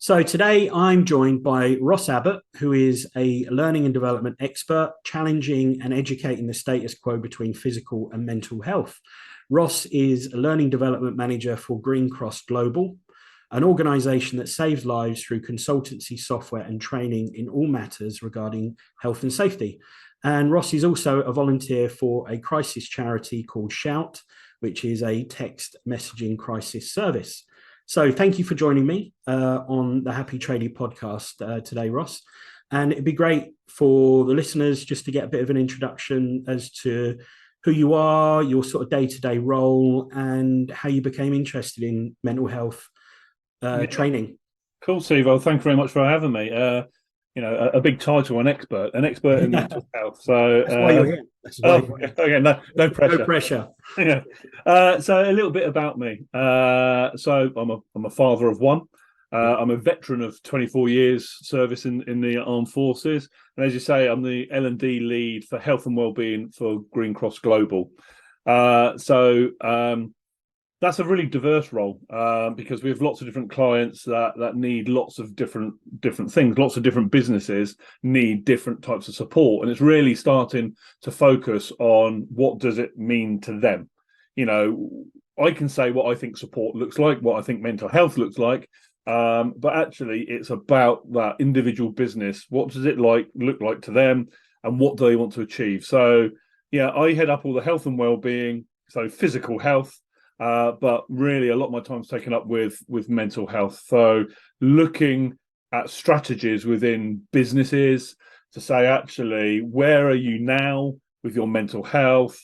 So today I'm joined by Ross Abbott, who is a learning and development expert, challenging and educating the status quo between physical and mental health. Ross is a learning development manager for Green Cross Global, an organization that saves lives through consultancy software and training in all matters regarding health and safety. And Ross is also a volunteer for a crisis charity called Shout, which is a text messaging crisis service. So thank you for joining me on the Happy Tradie podcast today, Ross. And it'd be great for the listeners just to get a bit of an introduction as to who you are, your sort of day-to-day role, and how you became interested in mental health training. Cool, Steve. Well, thank you very much for having me. A big title, an expert in mental health. So that's why you're here. Okay, no pressure. No pressure. Yeah. So a little bit about me. So I'm a father of one. I'm a veteran of 24 years service in the armed forces, and as you say, I'm the L&D lead for health and wellbeing for Green Cross Global. That's a really diverse role because we have lots of different clients that need lots of different things. Lots of different businesses need different types of support, and it's really starting to focus on what does it mean to them. You know, I can say what I think support looks like, what I think mental health looks like, but actually it's about that individual business. What does it look like to them, and what do they want to achieve? So yeah, I head up all the health and wellbeing, so physical health. But really, a lot of my time's taken up with mental health. So looking at strategies within businesses to say, actually, where are you now with your mental health?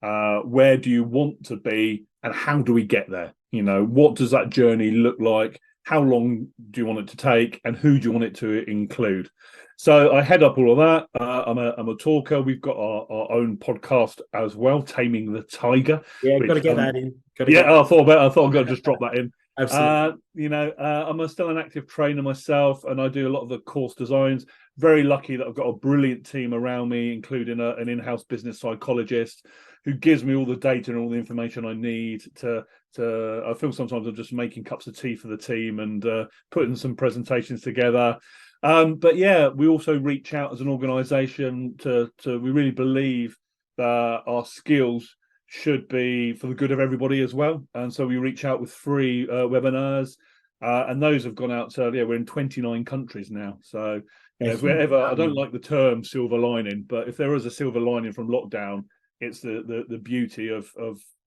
Where do you want to be? And how do we get there? You know, what does that journey look like? How long do you want it to take? And who do you want it to include? So I head up all of that. I'm a talker. We've got our own podcast as well, Taming the Tiger. Yeah, got to get that in. I thought I'd go just drop that in. Absolutely. I'm still an active trainer myself, and I do a lot of the course designs. Very lucky that I've got a brilliant team around me, including an in-house business psychologist who gives me all the data and all the information I need to. I feel sometimes I'm just making cups of tea for the team and putting some presentations together. But yeah, we also reach out as an organisation to we really believe that our skills should be for the good of everybody as well. And so we reach out with free webinars, and those have gone out to, we're in 29 countries now. So if we're ever, I don't like the term silver lining, but if there is a silver lining from lockdown, it's the beauty of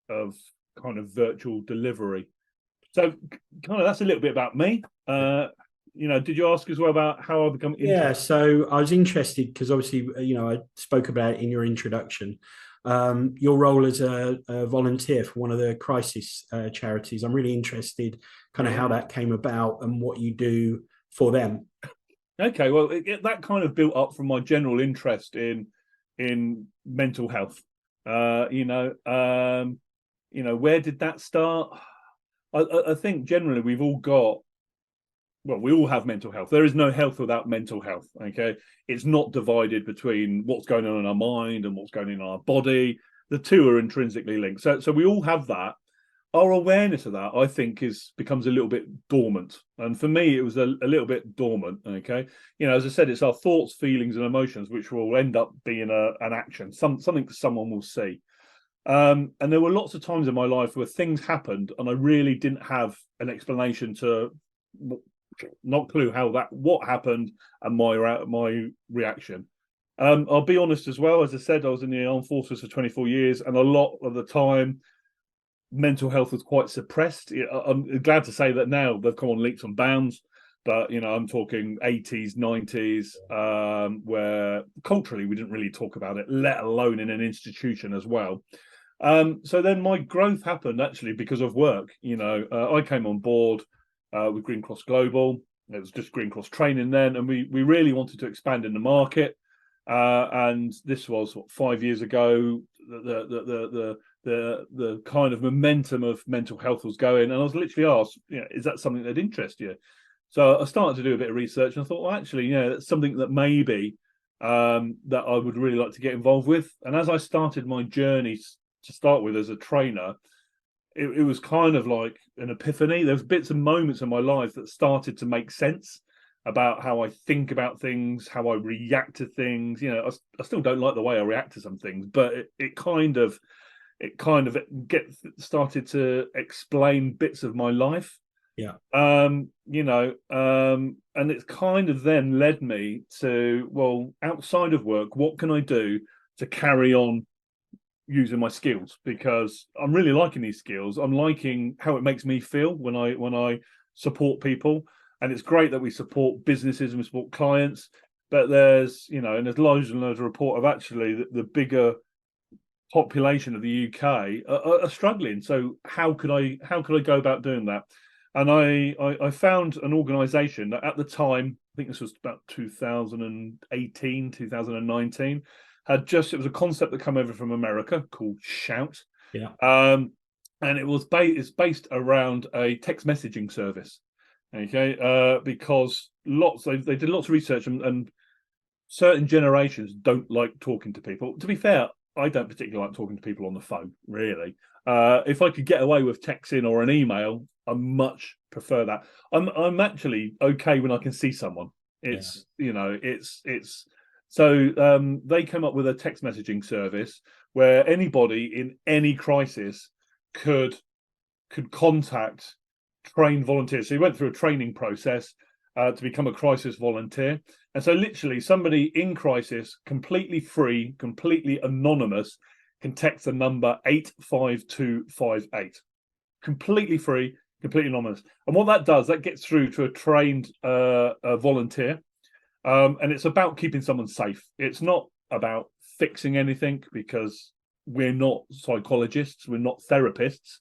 kind of virtual delivery. So kind of that's a little bit about me. Did you ask as well about how I become interested? Yeah, so I was interested because obviously, I spoke about it in your introduction. Your role as a volunteer for one of the crisis charities. I'm really interested kind of how that came about and what you do for them. Okay, well, that kind of built up from my general interest in mental health. Where did that start? I think generally we all have mental health. There is no health without mental health. Okay, it's not divided between what's going on in our mind and what's going on in our body. The two are intrinsically linked. So we all have that. Our awareness of that, I think, becomes a little bit dormant. And for me, it was a little bit dormant. Okay, as I said, it's our thoughts, feelings, and emotions which will end up being an action, something someone will see. And there were lots of times in my life where things happened, and I really didn't have an explanation to. Not clue what happened and my reaction. I'll be honest as well. As I said, I was in the armed forces for 24 years, and a lot of the time, mental health was quite suppressed. I'm glad to say that now they've come on leaps and bounds, but I'm talking 80s, 90s, where culturally we didn't really talk about it, let alone in an institution as well. So then my growth happened actually because of work. I came on board with Green Cross Global. It was just Green Cross training then, and we really wanted to expand in the market. And this was 5 years ago. The kind of momentum of mental health was going, and I was literally asked, is that something that interests you? So I started to do a bit of research, and I thought, well, actually, that's something that maybe that I would really like to get involved with. And as I started my journey to start with as a trainer, it was kind of like an epiphany. There was bits and moments in my life that started to make sense about how I think about things, how I react to things. You know, I still don't like the way I react to some things, but it kind of started to explain bits of my life. Yeah. You know, and it's kind of then led me to, well, outside of work, what can I do to carry on using my skills? Because I'm really liking these skills. I'm liking how it makes me feel when I support people. And it's great that we support businesses and we support clients, but there's, you know, and there's loads and loads of report of actually the bigger population of the UK are struggling. So how could I go about doing that? And I found an organization that at the time, I think this was about 2018, 2019, it was a concept that came over from America called Shout. Yeah. And it's based around a text messaging service. Okay. Because they did lots of research, and certain generations don't like talking to people. To be fair, I don't particularly like talking to people on the phone, really. If I could get away with texting or an email, I much prefer that. I'm actually okay when I can see someone. It's you know, it's so they came up with a text messaging service where anybody in any crisis could contact trained volunteers. So he went through a training process to become a crisis volunteer. And so literally somebody in crisis, completely free, completely anonymous, can text the number 85258. Completely free, completely anonymous. And what that does, that gets through to a trained volunteer. And it's about keeping someone safe. It's not about fixing anything, because we're not psychologists, we're not therapists.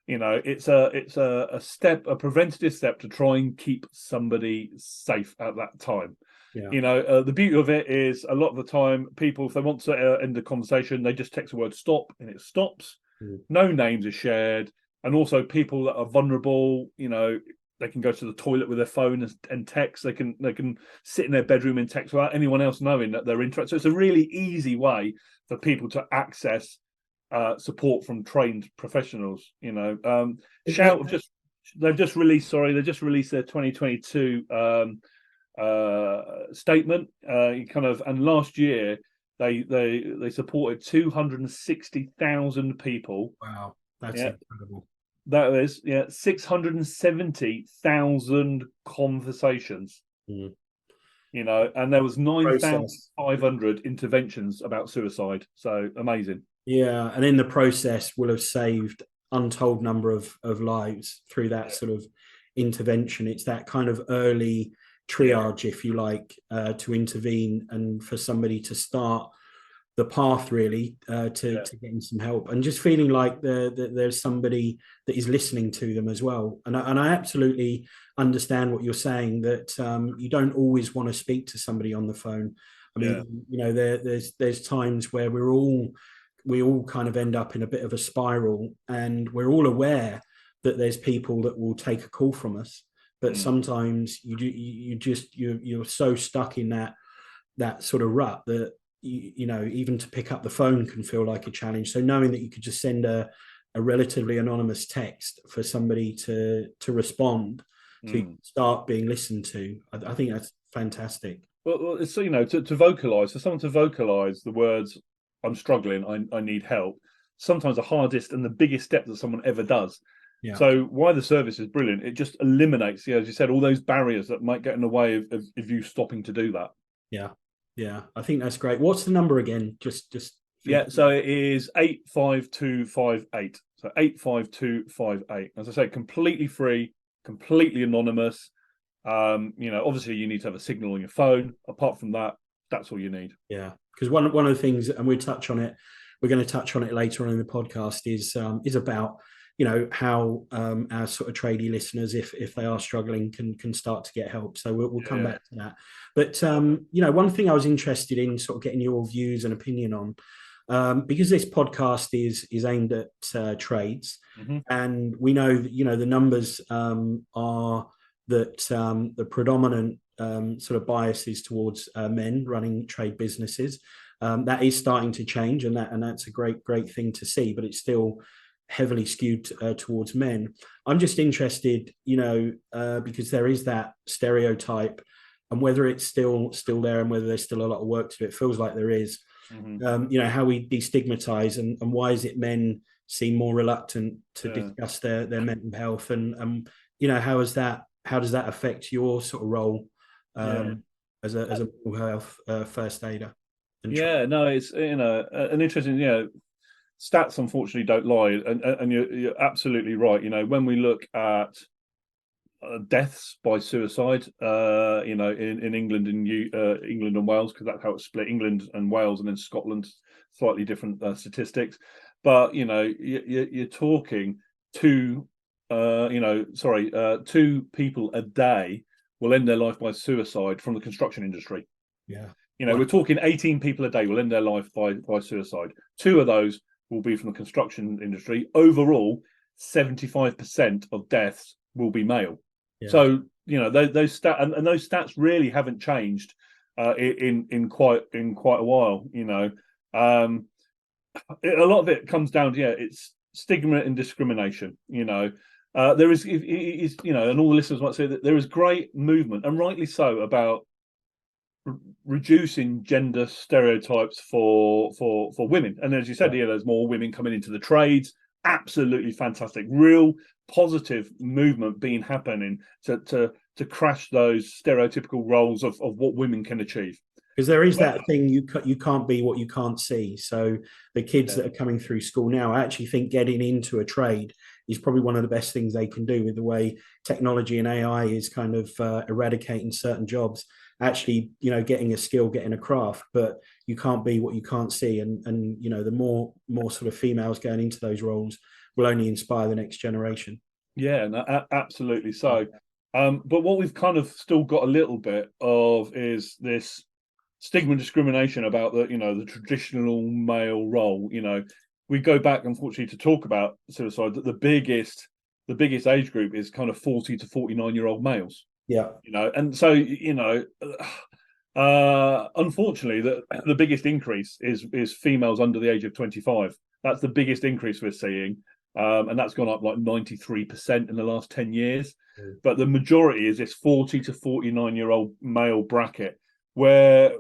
You know, it's a preventative step to try and keep somebody safe at that time. Yeah. You know, the beauty of it is a lot of the time people, if they want to end the conversation, they just text the word stop and it stops. No names are shared. And also people that are vulnerable, you know, they can go to the toilet with their phone and text. They can sit in their bedroom and text without anyone else knowing that they're interested. So it's a really easy way for people to access support from trained professionals. You know, Shout they've just released their 2022 statement. And last year they supported 260,000 people. Wow, that's incredible. That is 670,000 conversations. You know, and there was 9,500 interventions about suicide. So amazing. Yeah, and in the process will have saved untold number of lives through that sort of intervention. It's that kind of early triage, if you like, to intervene and for somebody to start the path really to getting some help, and just feeling like there's somebody that is listening to them as well. And I absolutely understand what you're saying, that you don't always want to speak to somebody on the phone. I mean, you know, there's times where we all kind of end up in a bit of a spiral, and we're all aware that there's people that will take a call from us, but sometimes you're so stuck in that sort of rut that you know, even to pick up the phone can feel like a challenge. So knowing that you could just send a relatively anonymous text for somebody to respond, to start being listened to, I think that's fantastic. Well, so, you know, to vocalize, for someone to vocalize the words, I'm struggling, I need help, sometimes the hardest and the biggest step that someone ever does. Yeah. So why the service is brilliant, it just eliminates, as you said, all those barriers that might get in the way of you stopping to do that. Yeah, I think that's great. What's the number again? Just so it is 85258. So 85258. As I say, completely free, completely anonymous. You know, obviously you need to have a signal on your phone. Apart from that, that's all you need. Yeah, because one of the things, and we're going to touch on it later on in the podcast, is about, you know, how our sort of tradie listeners, if they are struggling, can start to get help. So we'll come back to that. But you know, one thing I was interested in sort of getting your views and opinion on, because this podcast is aimed at trades, and we know that, you know, the numbers are that the predominant sort of bias is towards men running trade businesses. That is starting to change, and that's a great thing to see, but it's still heavily skewed towards men. I'm just interested, because there is that stereotype, and whether it's still there, and whether there's still a lot of work to do. It feels like there is. How we destigmatize, and why is it men seem more reluctant to discuss their mental health, and how does that affect your sort of role as a mental health first aider? No, it's an interesting stats unfortunately don't lie, and you're absolutely right. When we look at deaths by suicide, in England and England and Wales, because that's how it's split, England and Wales, and then Scotland, slightly different statistics. But you're talking two people a day will end their life by suicide from the construction industry. We're talking 18 people a day will end their life by suicide. 2 of those will be from the construction industry. Overall, 75% of deaths will be male. So those stats, and those stats really haven't changed in quite a while. A lot of it comes down to it's stigma and discrimination. There is, and all the listeners might say that there is great movement, and rightly so, about reducing gender stereotypes for women. And as you said, there's more women coming into the trades. Absolutely fantastic, real positive movement being happening to crash those stereotypical roles of what women can achieve. Because there is that thing, you can't be what you can't see. So the kids that are coming through school now, I actually think getting into a trade is probably one of the best things they can do, with the way technology and AI is kind of eradicating certain jobs. Actually, getting a skill, getting a craft, but you can't be what you can't see. And the more sort of females going into those roles will only inspire the next generation. Yeah, no, absolutely so. But what we've kind of still got a little bit of is this stigma and discrimination about the traditional male role. We go back, unfortunately, to talk about suicide, that the biggest age group is kind of 40 to 49-year-old males. And so unfortunately, the biggest increase is females under the age of 25. That's the biggest increase we're seeing, and that's gone up like 93% in the last 10 years. But the majority is this 40 to 49-year-old male bracket, where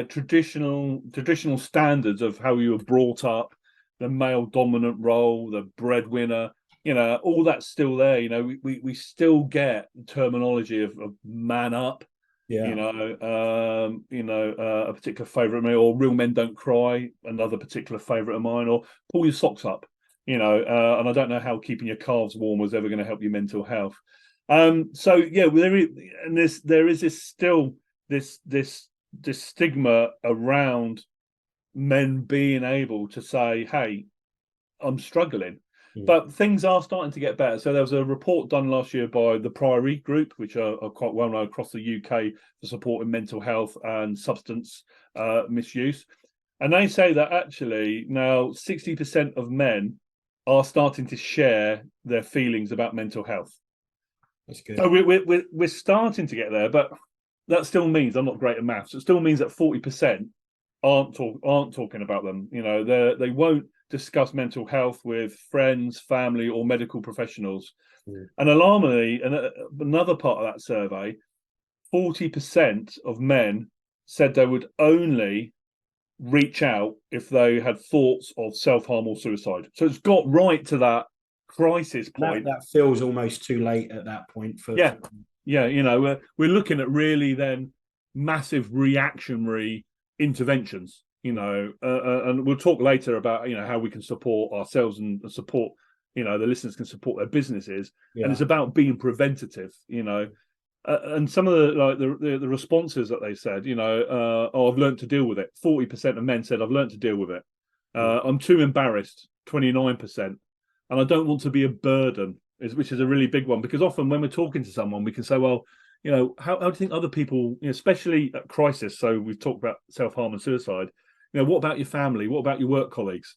traditional standards of how you were brought up, the male dominant role, the breadwinner, all that's still there. We still get the terminology of man up. A particular favorite of mine, or real men don't cry, another particular favorite of mine, or pull your socks up. And I don't know how keeping your calves warm was ever going to help your mental health. There is still this stigma around men being able to say, hey, I'm struggling. But things are starting to get better. So there was a report done last year by the Priory Group, which are quite well known across the UK for supporting mental health and substance misuse. And they say that actually now 60% of men are starting to share their feelings about mental health. That's good. So we're starting to get there, but that still means, I'm not great at maths, it still means that 40% aren't talking about them. They won't discuss mental health with friends, family, or medical professionals. And alarmingly, another part of that survey, 40% of men said they would only reach out if they had thoughts of self-harm or suicide. So it's got right to that crisis point. That feels almost too late at that point. We're looking at really then massive reactionary interventions. And we'll talk later about how we can support ourselves and support the listeners can support their businesses. And it's about being preventative. And some of the responses that they said, I've learned to deal with it. 40% of men said, I've learned to deal with it. I'm too embarrassed, 29%, and I don't want to be a burden, which is a really big one, because often when we're talking to someone, we can say, well, how do you think other people, especially at crisis? So we've talked about self-harm and suicide. What about your family? What about your work colleagues?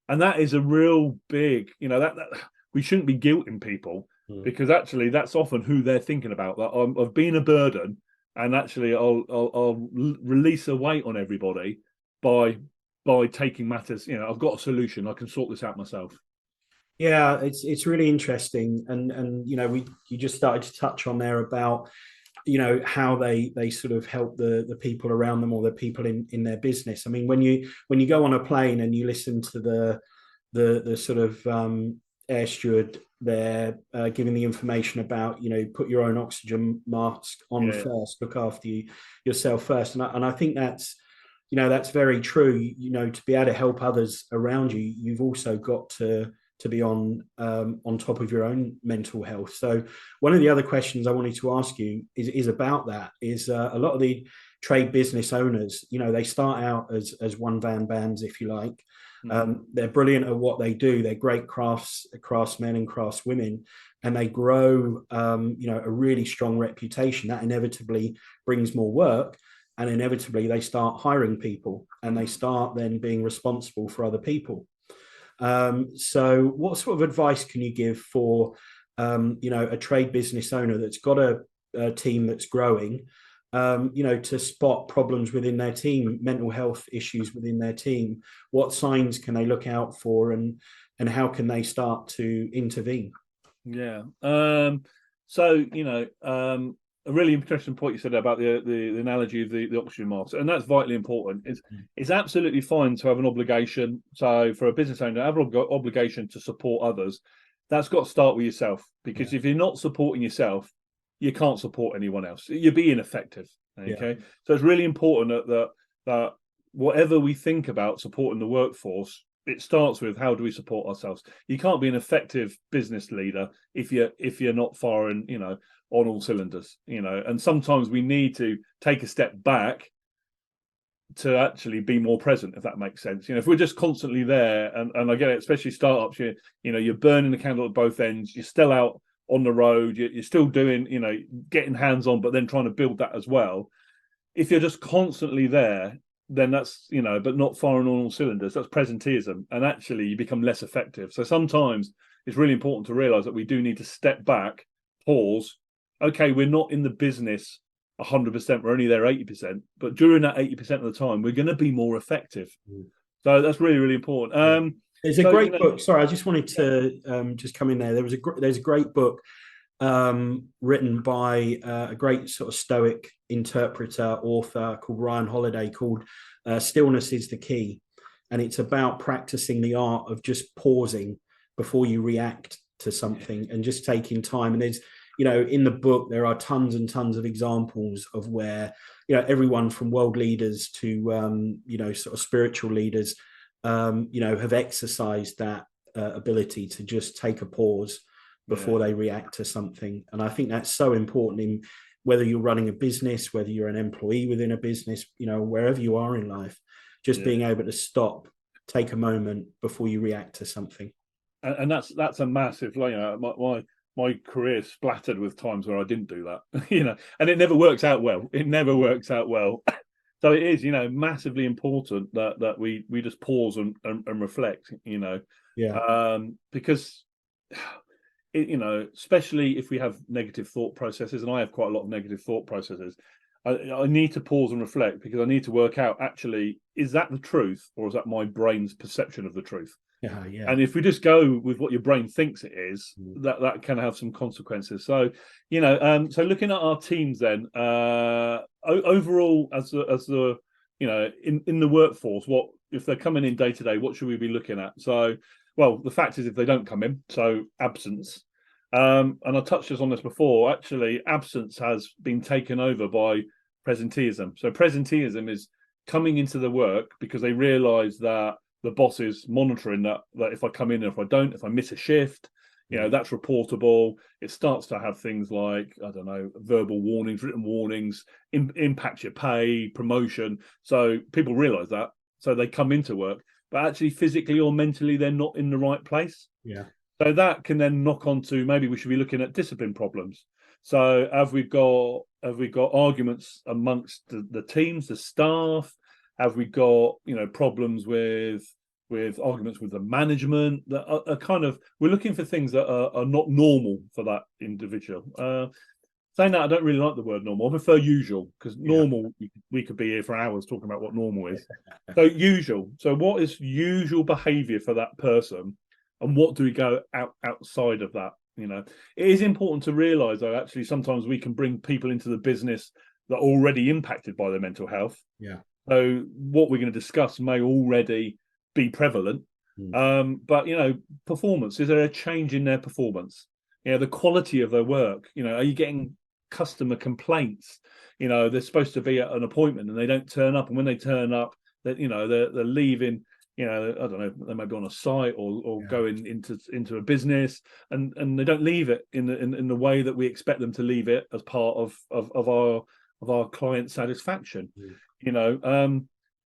And that is a real big, that we shouldn't be guilting people, because actually that's often who they're thinking about. That I've been a burden, and actually I'll release a weight on everybody by taking matters. I've got a solution. I can sort this out myself. Yeah, it's really interesting, and you just started to touch on there about how they sort of help the people around them or the people in their business. I mean, when you go on a plane and you listen to the sort of air steward there giving the information about put your own oxygen mask on Yeah, first, look after yourself first, and I think that's very true. To be able to help others around you, you've also got to be on top of your own mental health. So one of the other questions I wanted to ask you is about that. Is a lot of the trade business owners, they start out as one van bands, if you like. They're brilliant at what they do. They're great craftsmen and craftswomen, and they grow, a really strong reputation that inevitably brings more work, and inevitably they start hiring people, and they start then being responsible for other people. So what sort of advice can you give for a trade business owner that's got a team that's growing, to spot problems within their team, mental health issues within their team? What signs can they look out for, and how can they start to intervene? yeah. So a really interesting point you said about the analogy of the oxygen mask, and that's vitally important. It's absolutely fine to have an obligation. So for a business owner, have an obligation to support others. That's got to start with yourself, because Yeah, if you're not supporting yourself, you can't support anyone else. You're being effective. yeah, Okay, so it's really important that whatever we think about supporting the workforce, it starts with how do we support ourselves. You can't be an effective business leader if you're not firing, on all cylinders, and sometimes we need to take a step back to actually be more present, if that makes sense. If we're just constantly there, and I get it, especially startups, you're burning the candle at both ends, you're still out on the road, you're still doing, getting hands on, but then trying to build that as well. If you're just constantly there, then that's, but not firing on all cylinders, that's presenteeism, and actually you become less effective. So sometimes it's really important to realize that we do need to step back, pause. Okay, we're not in the business 100%, we're only there 80%, but during that 80% of the time, we're going to be more effective. So that's really, really important. yeah. There's a So, great book. Sorry, I just wanted to just come in there. There's a great book written by a great sort of Stoic interpreter, author called Ryan Holiday, called Stillness is the Key. And it's about practicing the art of just pausing before you react to something, and just taking time. And there's, in the book, there are tons and tons of examples of where, everyone from world leaders to, sort of spiritual leaders, have exercised that ability to just take a pause before they react to something. And I think that's so important in whether you're running a business, whether you're an employee within a business, wherever you are in life, just being able to stop, take a moment before you react to something. and that's a massive, my career splattered with times where I didn't do that, and it never works out well. It never works out well. So it is, massively important that we just pause and reflect, Yeah. because especially if we have negative thought processes, and I have quite a lot of negative thought processes, I need to pause and reflect, because I need to work out, actually, is that the truth, or is that my brain's perception of the truth? Yeah. And if we just go with what your brain thinks it is, Mm. that can have some consequences. So, so looking at our teams then, overall, as the in the workforce, what if they're coming in day to day, what should we be looking at? So, well, the fact is, if they don't come in, so absence. And I touched on this before. Actually, absence has been taken over by presenteeism. So presenteeism is coming into the work because they realise that the boss is monitoring that if I come in and if I don't, if I miss a shift, that's reportable. It starts to have things like, I don't know, verbal warnings, written warnings, impact your pay, promotion. So people realise that. So they come into work, but actually physically or mentally, they're not in the right place. Yeah. So that can then knock on to, maybe we should be looking at discipline problems. So have we got arguments amongst the teams, the staff? Have we got problems with arguments with the management that are kind of, we're looking for things that are not normal for that individual. Saying that, I don't really like the word normal. I prefer usual, because normal, we could be here for hours talking about what normal is. So usual. So what is usual behavior for that person and what do we go outside of that? It is important to realize, though, actually sometimes we can bring people into the business that are already impacted by their mental health. Yeah. So what we're going to discuss may already be prevalent. But performance, is there a change in their performance? The quality of their work, are you getting customer complaints? They're supposed to be at an appointment and they don't turn up, and when they turn up, that they're leaving, I don't know, they may be on a site or going into a business, and they don't leave it in the way that we expect them to leave it as part of our client satisfaction.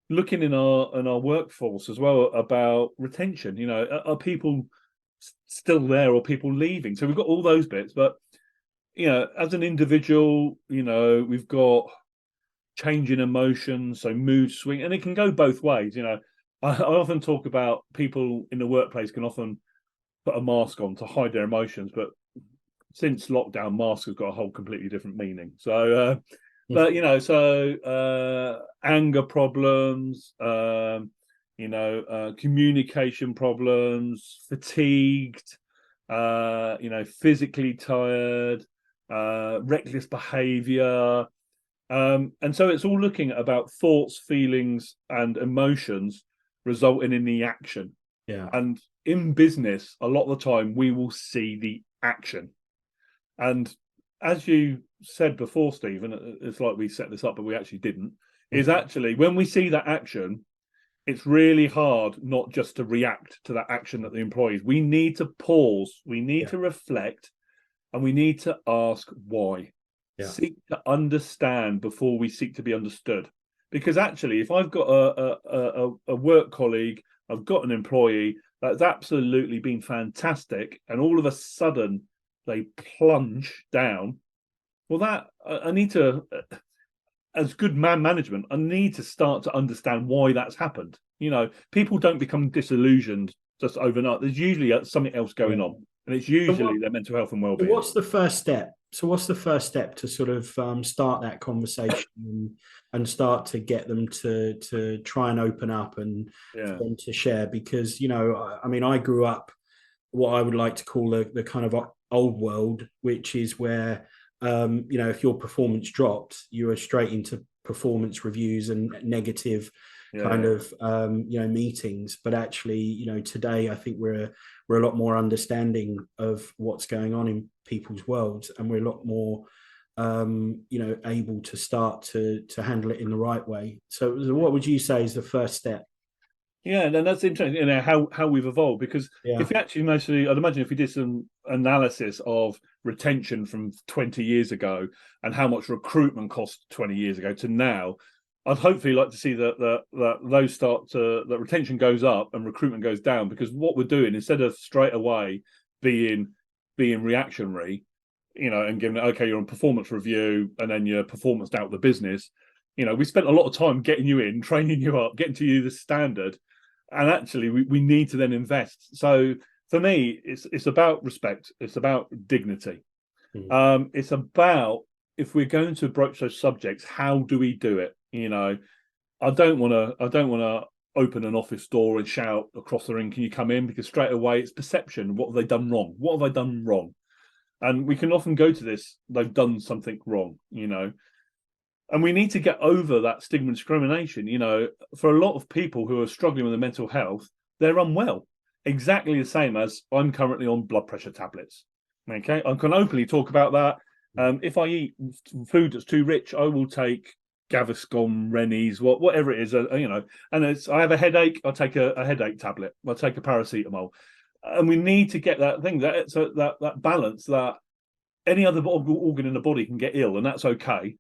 Looking in our workforce as well about retention, are people still there or people leaving? So we've got all those bits, but as an individual, we've got change in emotions, so mood swing, and it can go both ways. I often talk about people in the workplace can often put a mask on to hide their emotions, but since lockdown, mask has got a whole completely different meaning. So but anger problems, communication problems, fatigued, physically tired, reckless behavior, and so it's all looking at about thoughts, feelings, and emotions resulting in the action. And in business, a lot of the time we will see the action, and as you said before, Stephen, it's like we set this up, but we actually didn't, is actually when we see that action, it's really hard not just to react to that action that the employees. We need to pause, we need to reflect, and we need to ask why. Seek to understand before we seek to be understood. Because actually, if I've got a work colleague, I've got an employee that's absolutely been fantastic, and all of a sudden they plunge down, well, that I need to, as good management, I need to start to understand why that's happened. People don't become disillusioned just overnight. There's usually something else going on, and it's usually their mental health and well-being. What's the first step? So what's the first step to sort of start that conversation and start to get them to try and open up and for them to share? Because, I mean, I grew up what I would like to call the kind of old world, which is where, if your performance dropped, you were straight into performance reviews and negative kind of meetings. But actually, today I think we're a lot more understanding of what's going on in people's worlds, and we're a lot more able to start to handle it in the right way. So what would you say is the first step? And that's interesting, how we've evolved, because if you actually I'd imagine if we did some analysis of retention from 20 years ago and how much recruitment cost 20 years ago to now, I'd hopefully like to see that retention goes up and recruitment goes down, because what we're doing, instead of straight away being reactionary, and giving it, okay, you're on performance review and then your performance out of the business, we spent a lot of time getting you in, training you up, getting to you the standard, and actually we need to then invest. So for me, it's about respect, it's about dignity. It's about, if we're going to broach those subjects, how do we do it? I don't want to open an office door and shout across the room, can you come in? Because straight away it's perception. What have they done wrong? What have I done wrong? And we can often go to this, they've done something wrong, and we need to get over that stigma and discrimination. For a lot of people who are struggling with their mental health, they're unwell, exactly the same as I'm currently on blood pressure tablets. Okay, I can openly talk about that. If I eat food that's too rich, I will take Gaviscon, Rennies, whatever it is, and I have a headache, I'll take a headache tablet, I'll take a paracetamol. And we need to get that thing, that balance, that any other organ in the body can get ill, and that's okay.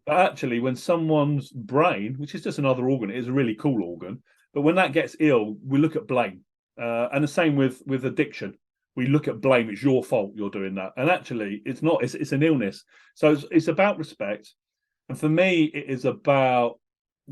But actually, when someone's brain, which is just another organ, it is a really cool organ, but when that gets ill, we look at blame. And the same with addiction. We look at blame. It's your fault you're doing that. And actually, it's not. It's an illness. So it's about respect. And for me, it is about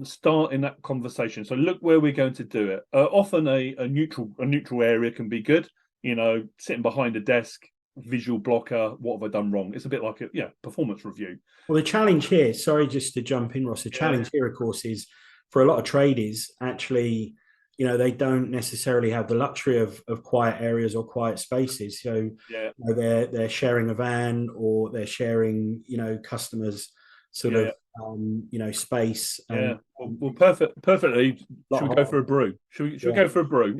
starting that conversation. So look where we're going to do it. Often a neutral area can be good. Sitting behind a desk, visual blocker. What have I done wrong? It's a bit like a performance review. Well, the challenge here, sorry, just to jump in, Ross, the challenge here, of course, is for a lot of tradies, actually, they don't necessarily have the luxury of quiet areas or quiet spaces. So Yeah, they're sharing a van, or they're sharing customers sort yeah, of space, yeah. and Well, perfectly. a lot Should we go harder. for a brew? Should we Yeah, go for a brew?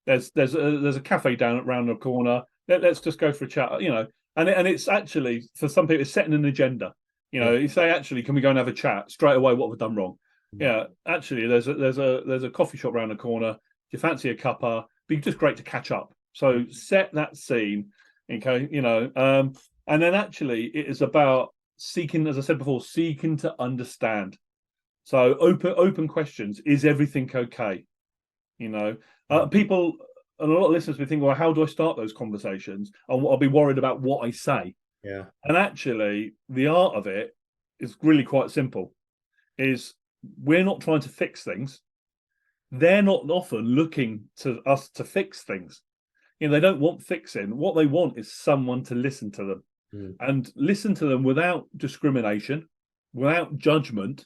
There's a cafe down around the corner. Let's just go for a chat. And it's actually, for some people, it's setting an agenda. yeah, You say, actually, can we go and have a chat straight away? What have we done wrong? mm, Yeah, actually, there's a coffee shop around the corner. Do you fancy a cuppa? Be just great to catch up. So set that scene, okay. And then actually, it is about seeking, as I said before, seeking to understand. So open questions. Is everything okay? You know, people and a lot of listeners will think, well, how do I start those conversations? I'll be worried about what I say. yeah, And actually, the art of it is really quite simple. Is we're not trying to fix things. They're not often looking to us to fix things. They don't want fixing. What they want is someone to listen to them, mm, and listen to them without discrimination, without judgment,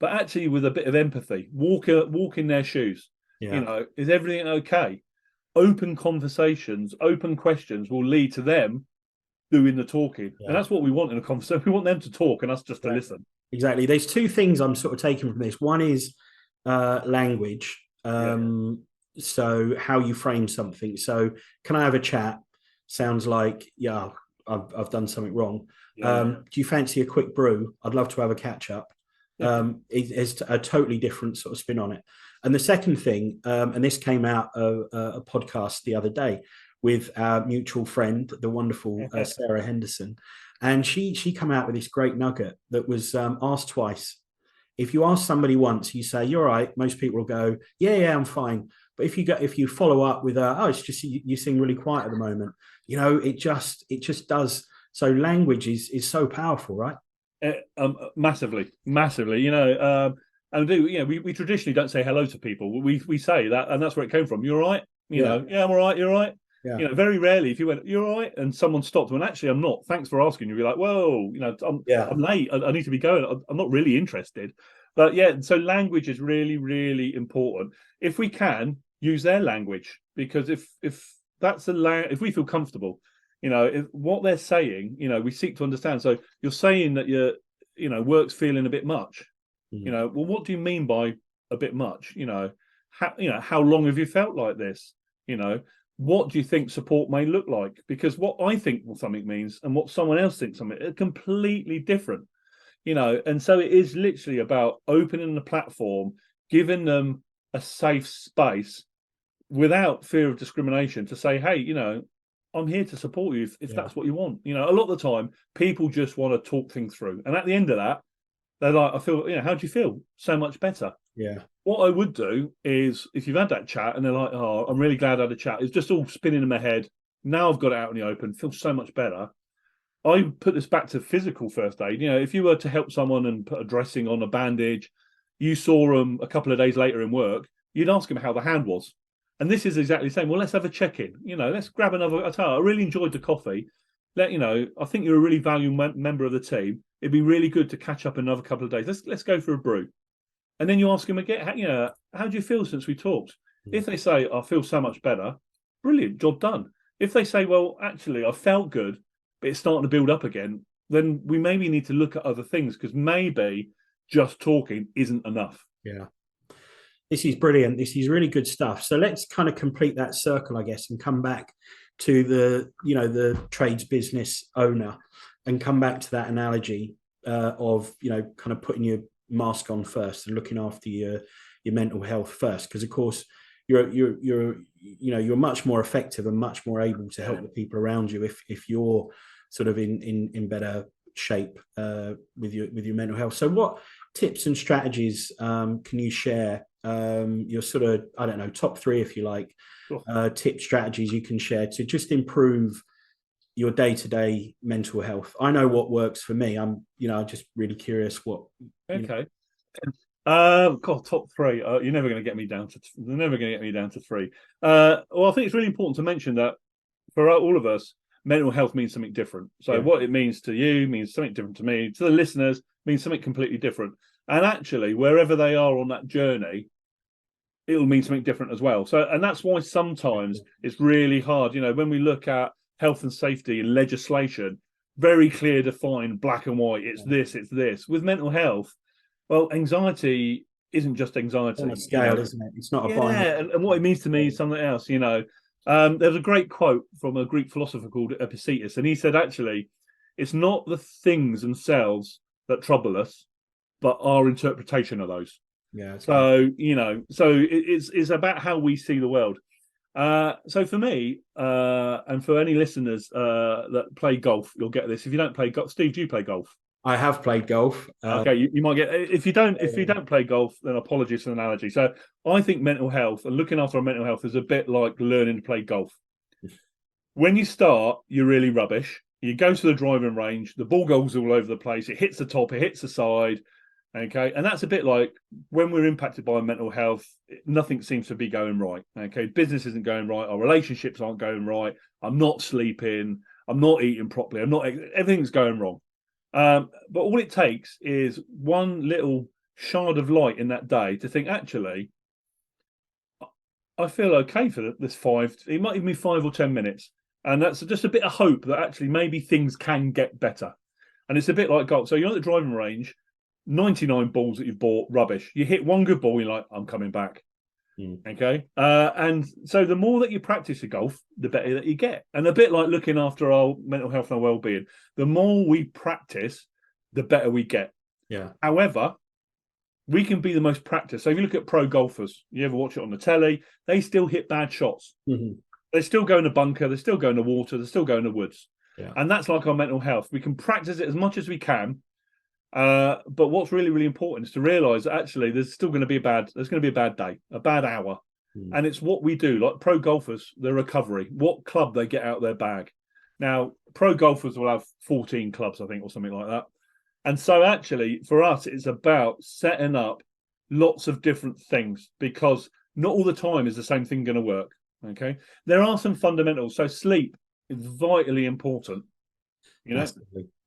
but actually with a bit of empathy. Walk in their shoes. yeah, Is everything okay? Open conversations, open questions will lead to them doing the talking, and yeah. that's what we want in a conversation. We want them to talk and us just to Exactly. listen. Exactly. There's two things I'm sort of taking from this. One is language. Yeah, So how you frame something. So can I have a chat? Sounds like, yeah, I've done something wrong. yeah, Do you fancy a quick brew? I'd love to have a catch up. It's a totally different sort of spin on it. And the second thing, and this came out of a podcast the other day with our mutual friend, the wonderful Sarah Henderson, and she come out with this great nugget that was asked twice. If you ask somebody once, you say you're right. Most people will go, yeah, I'm fine. But if you follow up with, oh, it's just you seem really quiet at the moment. It just does. So language is so powerful, right? massively, massively. And we traditionally don't say hello to people. We say that, and that's where it came from. You're right. Yeah, Yeah, I'm all right. You're right. yeah, Very rarely if you went, you're all right, and someone stopped, well, actually, I'm not. Thanks for asking. You'd be like, whoa, yeah, I'm late. I need to be going. I'm not really interested. But yeah, so language is really, really important. If we can use their language, because if that's if we feel comfortable, if what they're saying, we seek to understand. So you're saying that work's feeling a bit much. mm, Well, what do you mean by a bit much? How long have you felt like this? What do you think support may look like? Because what I think something means and what someone else thinks something are completely different. And so it is literally about opening the platform, giving them a safe space without fear of discrimination to say, hey, I'm here to support you if yeah, that's what you want. A lot of the time people just want to talk things through. And at the end of that, they're like, I feel, how do you feel? So much better. yeah, What I would do is, if you've had that chat and they're like, oh, I'm really glad I had a chat, it's just all spinning in my head. Now I've got it out in the open, feel so much better. I put this back to physical first aid. If you were to help someone and put a dressing on, a bandage, you saw them a couple of days later in work, you'd ask them how the hand was. And this is exactly the same. Well, let's have a check-in. Let's grab another. I really enjoyed the coffee. I think you're a really valued member of the team. It'd be really good to catch up another couple of days. Let's go for a brew. And then you ask them again, how do you feel since we talked? mm, If they say, I feel so much better, brilliant, job done. If they say, well, actually, I felt good, but it's starting to build up again, then we maybe need to look at other things, because maybe just talking isn't enough. yeah. This is brilliant. This is really good stuff. So let's kind of complete that circle, I guess, and come back to the trades business owner, and come back to that analogy of kind of putting your mask on first and looking after your mental health first, because of course you're much more effective and much more able to help the people around you if you're sort of in better shape with your mental health. So what tips and strategies can you share, your sort of, I don't know, top three, if you like, Sure. tip strategies you can share to just improve your day-to-day mental health? I know what works for me. I'm just really curious what. Okay. God, top three. You're never going to get me down to. You're never going to get me down to three. Well, I think it's really important to mention that for all of us, mental health means something different. So Yeah. what it means to you means something different to me. To the listeners, means something completely different. And actually, wherever they are on that journey, it'll mean something different as well. So, and that's why sometimes it's really hard. You know, when we look at health and safety and legislation, very clear, defined, black and white. It's this, it's this. With mental health, well, anxiety isn't just anxiety. On a scale, isn't it? It's not a binary. And what it means to me is something else. You know, there's a great quote from a Greek philosopher called Epictetus, and he said, actually, it's not the things themselves that trouble us, but our interpretation of those. Yeah. So, you know, so it's about how we see the world. So for me, and for any listeners that play golf, you'll get this. If you don't play golf, Steve, do you play golf? I have played golf. Okay, you might get, if you don't play golf, then apologies for the analogy. So I think mental health and looking after our mental health is a bit like learning to play golf. When you start, you're really rubbish. You go to the driving range, the ball goes all over the place. It hits the top, it hits the side. Okay, and that's a bit like when we're impacted by mental health, nothing seems to be going right. Okay, business isn't going right, our relationships aren't going right. I'm not sleeping, I'm not eating properly, everything's going wrong. But all it takes is one little shard of light in that day to think, actually, I feel okay for this it might even be 5 or 10 minutes. And that's just a bit of hope that actually maybe things can get better. And it's a bit like golf. So you're at the driving range, 99 balls that you've bought, rubbish. You hit one good ball, you're like, I'm coming back. Okay. And so the more that you practice your golf, the better that you get. And a bit like looking after our mental health and our well-being, the more we practice, the better we get. Yeah. However, we can be the most practiced. So if you look at pro golfers, you ever watch it on the telly, they still hit bad shots. They still go in the bunker, they still go in the water, they still go in the woods. Yeah. And that's like our mental health. We can practice it as much as we can. But what's really, really important is to realize that actually there's going to be a bad day, a bad hour. And it's what we do, like pro golfers, the recovery, what club they get out their bag. Now, pro golfers will have 14 clubs, I think, or something like that. And so actually for us, it's about setting up lots of different things, because not all the time is the same thing going to work. Okay. There are some fundamentals. So sleep is vitally important. You know,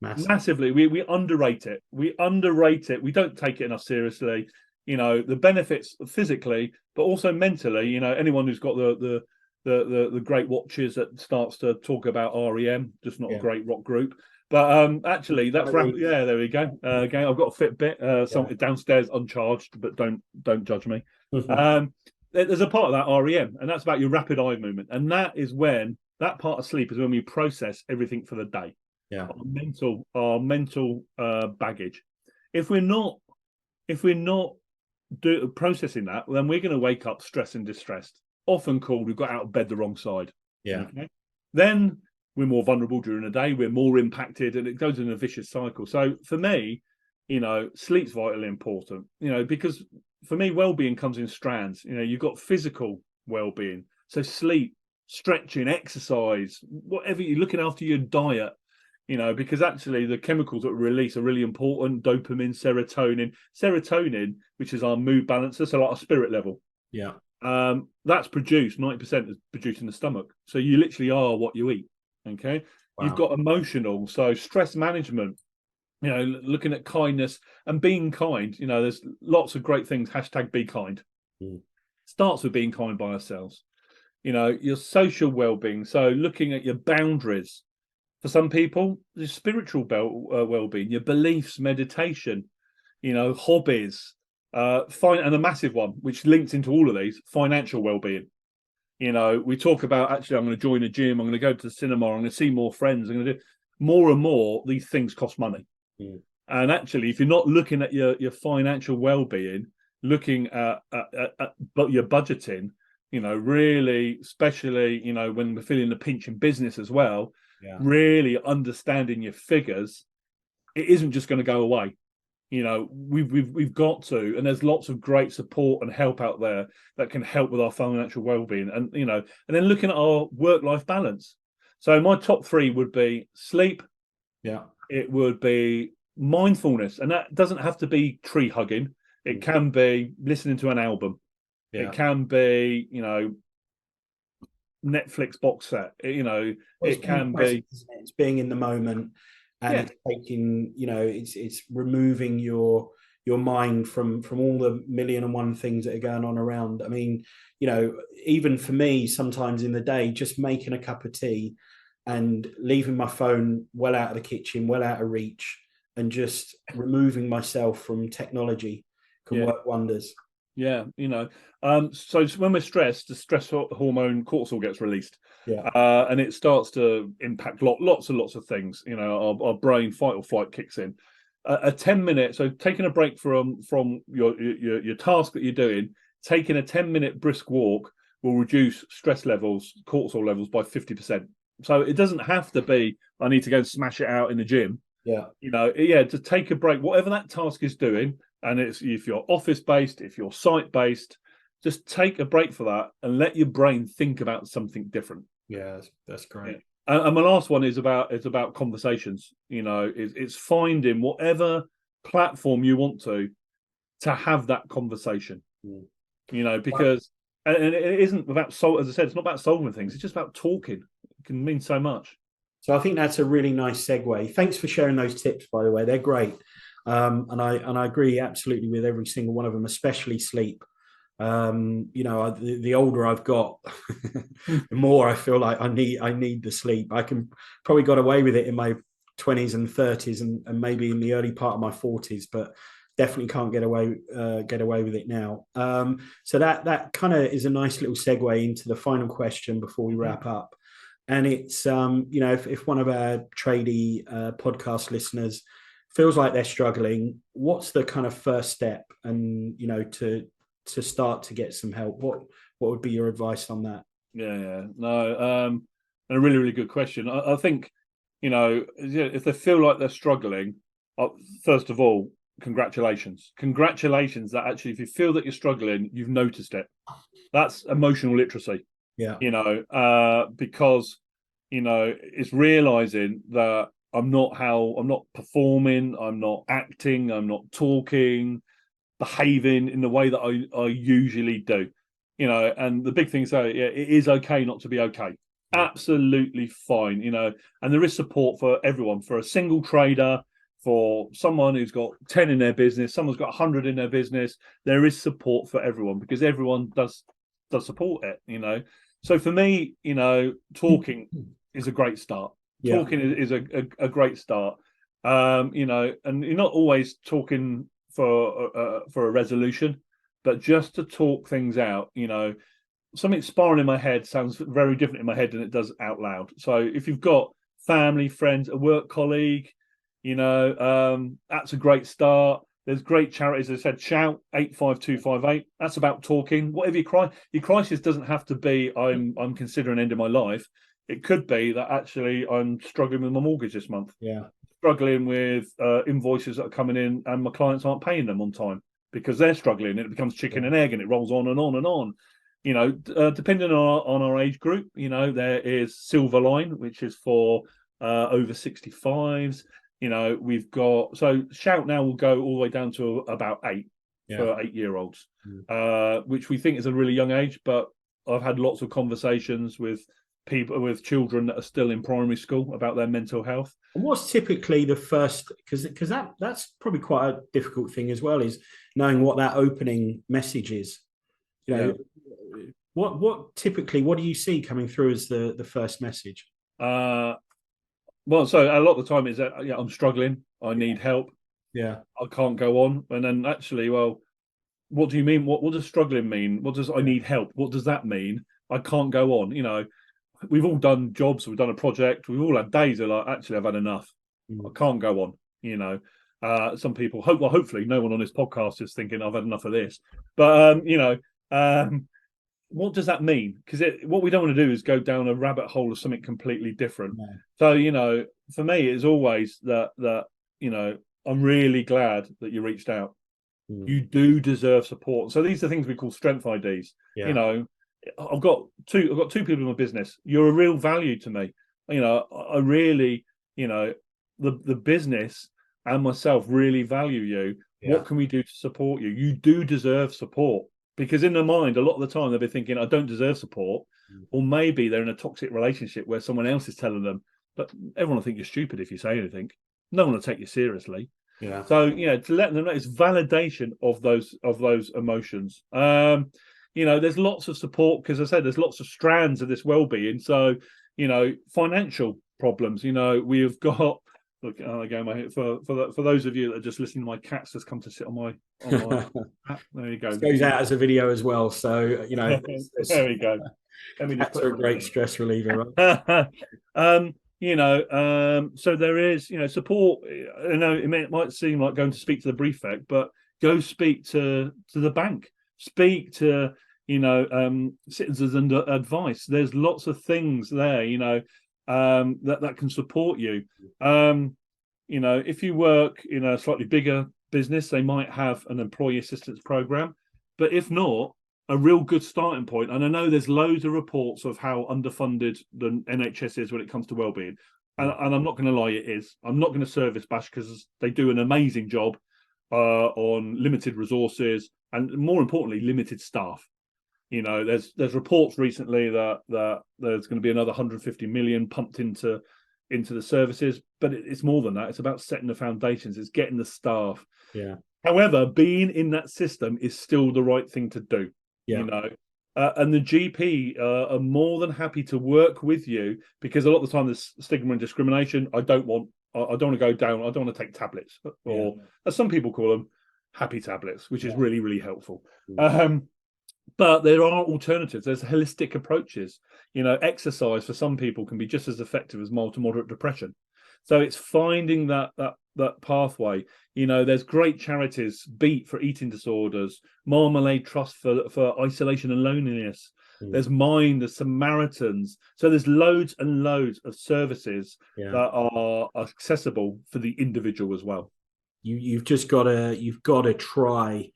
massively. We underrate it. We don't take it enough seriously. You know, the benefits physically, but also mentally. You know, anyone who's got the great watches that starts to talk about REM, just not a great rock group. But actually, that's yeah. There we go. Again, I've got a Fitbit, something downstairs uncharged, but don't judge me. There's a part of that REM, and that's about your rapid eye movement, and that is when that part of sleep is when we process everything for the day. Yeah, our mental baggage. If we're not processing that, then we're going to wake up stressed and distressed. Often called we've got out of bed the wrong side. Yeah. Okay? Then we're more vulnerable during the day. We're more impacted, and it goes in a vicious cycle. So for me, you know, sleep's vitally important. You know, because for me, well-being comes in strands. You know, you've got physical well-being, so sleep, stretching, exercise, whatever. You're looking after your diet. You know, because actually the chemicals that we release are really important. Dopamine, serotonin, which is our mood balancer, so like our spirit level. Yeah. That's produced, 90% is produced in the stomach. So you literally are what you eat. Okay. Wow. You've got emotional, so stress management, you know, looking at kindness and being kind. You know, there's lots of great things. #be kind. Starts with being kind by ourselves. You know, your social well-being. So looking at your boundaries. For some people, the spiritual well-being, your beliefs, meditation, you know, hobbies, and a massive one, which links into all of these, financial well-being. You know, we talk about, actually, I'm going to join a gym, I'm going to go to the cinema, I'm going to see more friends, I'm going to do more and more. These things cost money. And actually, if you're not looking at your financial well-being, looking at your budgeting, you know, really, especially, you know, when we're feeling the pinch in business as well, really understanding your figures, it isn't just going to go away. You know, we've got to, and there's lots of great support and help out there that can help with our financial well-being, and you know, and then looking at our work-life balance. So my top 3 would be sleep. Yeah, it would be mindfulness, and that doesn't have to be tree hugging. It can be listening to an album. It can be, you know, Netflix box set. You know, it can be. It's being in the moment, and it's taking, you know, it's removing your your mind from all the million and one things that are going on around. I mean, you know, even for me, sometimes in the day, just making a cup of tea and leaving my phone well out of the kitchen, well out of reach, and just removing myself from technology can Yeah. work wonders. Yeah, you know, so when we're stressed, the stress hormone cortisol gets released, Yeah. and it starts to impact lots and lots of things. You know, our brain fight or flight kicks in. A 10-minute, so taking a break from your task that you're doing, taking a 10-minute brisk walk will reduce stress levels, cortisol levels by 50%. So it doesn't have to be I need to go and smash it out in the gym. Yeah. You know, yeah, to take a break, whatever that task is doing. And it's if you're office based, if you're site based, just take a break for that and let your brain think about something different. Yeah, that's great. Yeah. And my last one is about conversations. You know, it's finding whatever platform you want to have that conversation. Mm. You know, because and it isn't about as I said, it's not about solving things. It's just about talking. It can mean so much. So I think that's a really nice segue. Thanks for sharing those tips, by the way. They're great. And I agree absolutely with every single one of them, especially sleep. You know, the older I've got, the more I feel like I need the sleep. I can probably got away with it in my 20s and 30s and maybe in the early part of my 40s, but definitely can't get away with it now. So that kind of is a nice little segue into the final question before we wrap up. And it's you know, if one of our tradie podcast listeners feels like they're struggling, what's the kind of first step, and you know, to start to get some help? What would be your advice on that? Yeah, no, a really good question. I think, you know, if they feel like they're struggling, first of all, congratulations that actually, if you feel that you're struggling, you've noticed it. That's emotional literacy. Yeah. You know, because, you know, it's realizing that I'm not performing, I'm not acting, I'm not talking, behaving in the way that I usually do. You know, and the big thing is, yeah, it is okay not to be okay. Yeah. Absolutely fine. You know, and there is support for everyone, for a single trader, for someone who's got 10 in their business, someone's got 100 in their business. There is support for everyone because everyone does support it. You know, so for me, you know, talking is a great start. Yeah. Talking is a great start. You know, and you're not always talking for a resolution, but just to talk things out. You know, something sparring in my head sounds very different in my head than it does out loud. So if you've got family, friends, a work colleague, you know, that's a great start. There's great charities. As I said, Shout 85258. That's about talking. Whatever your crisis doesn't have to be I'm considering ending my life. It could be that actually I'm struggling with my mortgage this month. Yeah. Struggling with invoices that are coming in and my clients aren't paying them on time because they're struggling. It becomes chicken and egg and it rolls on and on and on. You know, depending on our age group, you know, there is Silver Line, which is for over 65s. You know, we've got, so Shout now will go all the way down to about 8 for 8-year-olds, which we think is a really young age. But I've had lots of conversations with people, with children that are still in primary school about their mental health. And what's typically the first, because that's probably quite a difficult thing as well, is knowing what that opening message is. You know, what typically, what do you see coming through as the first message? Well, so a lot of the time is that, yeah, I'm struggling, I need help, Yeah, I can't go on. And then actually, well, what do you mean? What does struggling mean? What does I need help? What does that mean? I can't go on. You know, we've all done jobs, we've done a project, we've all had days of like, actually, I've had enough. I can't go on. You know, some people hopefully no one on this podcast is thinking I've had enough of this. But you know, what does that mean? Because what we don't want to do is go down a rabbit hole of something completely different. No. So, you know, for me, it's always that you know, I'm really glad that you reached out. You do deserve support. So these are things we call strength IDs. Yeah. You know, I've got two people in my business. You're a real value to me. You know, I really, you know, the business and myself really value you. Yeah. What can we do to support you? You do deserve support. Because in their mind, a lot of the time, they'll be thinking, I don't deserve support. Or maybe they're in a toxic relationship where someone else is telling them, but everyone will think you're stupid if you say anything. No one will take you seriously. Yeah. So, to let them know, it's validation of those emotions. There's lots of support, because I said there's lots of strands of this well-being. So, financial problems. We've got, look, again, for those of you that are just listening, my cat's just come to sit on my app. There you go. This goes out as a video as well, so there we go. Let me just cats are a great stress reliever, right? So there is, support. I know it might seem like going to speak to the prefect, but go speak to the bank, speak to citizens under advice. There's lots of things there, that can support you. If you work in a slightly bigger business, they might have an employee assistance program, but if not, a real good starting point. And I know there's loads of reports of how underfunded the NHS is when it comes to wellbeing. And I'm not going to lie, it is. I'm not going to service bash, because they do an amazing job on limited resources and, more importantly, limited staff. There's reports recently that there's going to be another 150 million pumped into the services, but it's more than that. It's about setting the foundations. It's getting the staff. Yeah. However, being in that system is still the right thing to do. Yeah. And the GP are more than happy to work with you, because a lot of the time there's stigma and discrimination. I don't want to go down. I don't want to take tablets, or as some people call them, happy tablets, which is really, really helpful. But there are alternatives. There's holistic approaches. Exercise for some people can be just as effective as mild to moderate depression. So it's finding that pathway. There's great charities, Beat for eating disorders, Marmalade Trust for isolation and loneliness. There's Mind, the Samaritans. So there's loads and loads of services that are accessible for the individual as well. You've just got to try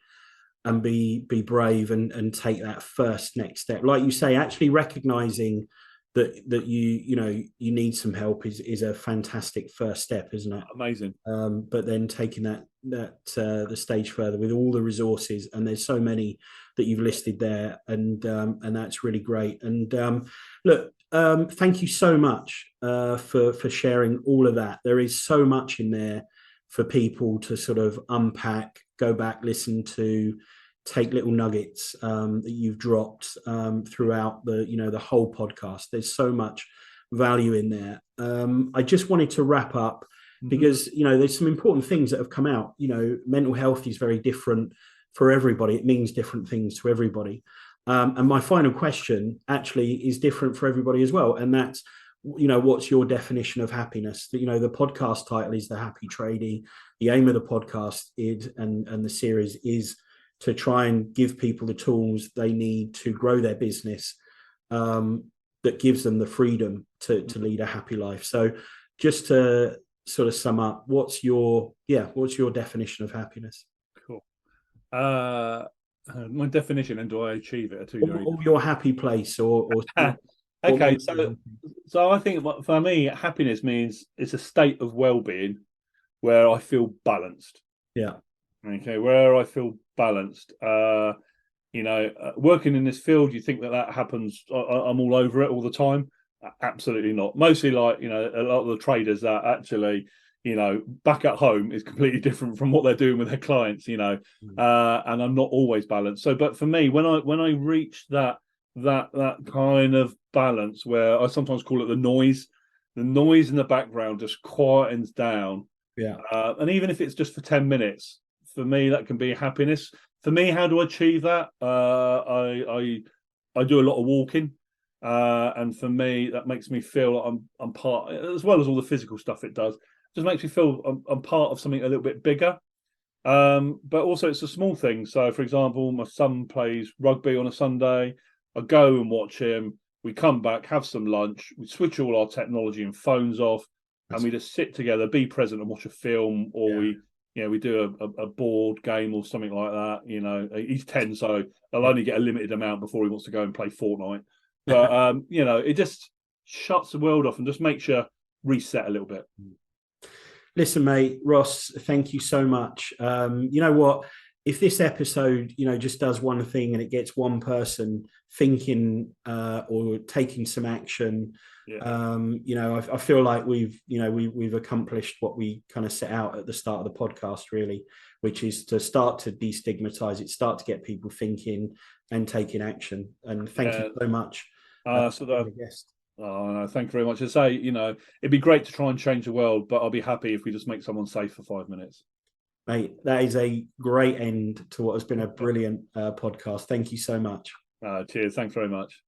and be brave and take that first next step. Like you say, actually recognizing that you need some help is a fantastic first step, isn't it? Amazing. But then taking that the stage further with all the resources, and there's so many that you've listed there, and that's really great. And look, thank you so much for sharing all of that. There is so much in there for people to sort of unpack, go back, listen to, take little nuggets that you've dropped throughout the whole podcast. There's so much value in there. I just wanted to wrap up because there's some important things that have come out. Mental health is very different for everybody. It means different things to everybody. And my final question actually is different for everybody as well, and that's, what's your definition of happiness? The podcast title is The Happy Tradie. The aim of the podcast is, and the series is, to try and give people the tools they need to grow their business, that gives them the freedom to lead a happy life. So just to sort of sum up, what's your definition of happiness? Cool. My definition, and do I achieve it? Or your happy place, or okay, so I think for me, happiness means it's a state of well-being where I feel balanced. Yeah. Okay, where I feel balanced. Working in this field, you think that happens, I'm all over it all the time. Absolutely not. Mostly a lot of the traders that actually, back at home is completely different from what they're doing with their clients, and I'm not always balanced. So, but for me, when I reach that kind of balance, where I sometimes call it the noise in the background just quietens down. Yeah. And even if it's just for 10 minutes, for me, that can be happiness. For me, how do I achieve that? I do a lot of walking, and for me, that makes me feel like I'm part, as well as all the physical stuff it does. It just makes me feel I'm part of something a little bit bigger. But also, it's a small thing. So, for example, my son plays rugby on a Sunday. I go and watch him. We come back, have some lunch. We switch all our technology and phones off, and we just sit together, be present, and watch a film, or we do a board game or something like that. He's 10, so I'll only get a limited amount before he wants to go and play Fortnite. But it just shuts the world off and just makes you reset a little bit. Listen, mate, Ross, thank you so much. You know what? if this episode, just does one thing and it gets one person thinking or taking some action, I feel like we've accomplished what we kind of set out at the start of the podcast, really, which is to start to destigmatize it, start to get people thinking and taking action. And thank you so much. Guest. Oh, no, thank you very much. I say, it'd be great to try and change the world, but I'll be happy if we just make someone safe for 5 minutes. Mate, that is a great end to what has been a brilliant podcast. Thank you so much. Cheers. Thanks very much.